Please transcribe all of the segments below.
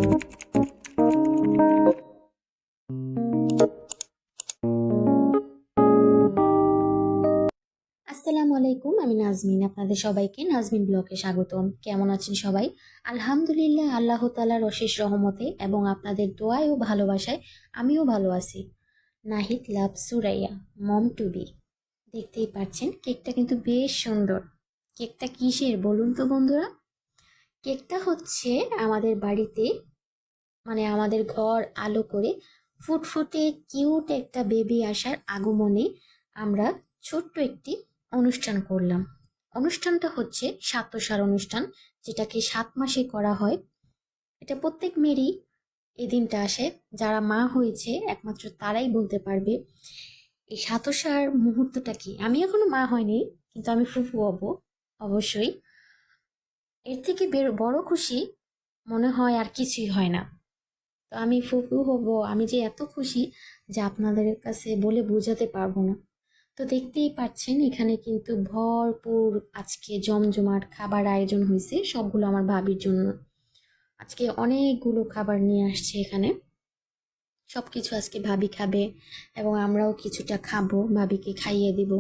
আসসালামু আলাইকুম, আমি নাজমিন। আপনাদের সবাইকে নাজমিন ব্লগে স্বাগতম। কেমন আছেন সবাই? আলহামদুলিল্লাহ, আল্লাহ তাআলার অশেষ রহমতে এবং আপনাদের দোয়ায় ও ভালোবাসায় আমিও ভালো আছি। নাহিদ লাভ সুরাইয়া, মম টু বি। দেখতেই পাচ্ছেন কেকটা কিন্তু বেশ সুন্দর। কেকটা কিসের বলুন তো বন্ধুরা? কেকটা হচ্ছে আমাদের বাড়িতে, মানে আমাদের ঘর আলো করে ফুটফুটে কিউট একটা বেবি আসার আগমনে আমরা ছোট্ট একটি অনুষ্ঠান করলাম। অনুষ্ঠানটা হচ্ছে সাতসার অনুষ্ঠান, যেটাকে 7 মাসে করা হয়। এটা প্রত্যেক মেয়েরই এই দিনটা আসে। যারা মা হয়েছে একমাত্র তারাই বলতে পারবে এই সাতসার মুহূর্তটা কি। আমি এখনো মা হয়নি, কিন্তু আমি ফুফু হব অবশ্যই। এর থেকে বড় খুশি মনে হয় আর কিছুই হয় না। তো আমি ফুপু হব, আমি যে এত খুশি যে আপনাদের কাছে বলে বোঝাতে পারবো না। তো দেখতেই পাচ্ছেন এখানে কিন্তু ভরপুর আজকে জমজমাট খাবার আয়োজন হয়েছে, সবগুলো আমার ভাবির জন্য। আজকে অনেকগুলো খাবার নিয়ে আসছে এখানে, সবকিছু আজকে ভাবি খাবে এবং আমরাও কিছুটা খাবো, ভাবিকে খাইয়ে দিব।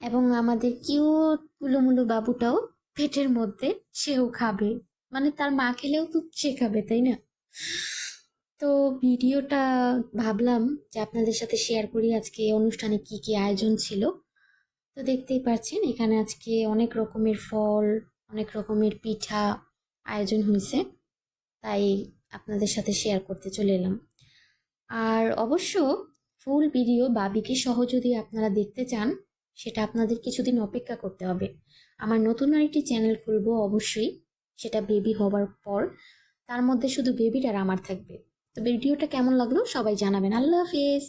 এবং আমাদের কিউট গুলুমুলু বাবুটাও পেটের মধ্যে, সেও খাবে। মানে তার মা খেলেও তো সে খাবে, তাই না? তো ভিডিওটা ভাবলাম যে আপনাদের সাথে শেয়ার করি আজকে এই অনুষ্ঠানে কি কি আয়োজন ছিল। তো দেখতেই পাচ্ছেন এখানে আজকে অনেক রকমের ফল, অনেক রকমের পিঠা আয়োজন হয়েছে, তাই আপনাদের সাথে শেয়ার করতে চলে এলাম। আর অবশ্য ফুল ভিডিও বাবিকে সহ যদি আপনারা দেখতে চান, সেটা আপনাদের কিছুদিন অপেক্ষা করতে হবে। আমার নতুন আরেকটি চ্যানেল খুলবো অবশ্যই, সেটা বেবি হবার পর। তার মধ্যে শুধু বেবির আর আমার থাকবে। তো ভিডিওটা কেমন লাগলো সবাই জানাবেন। আল্লাহ হাফেজ।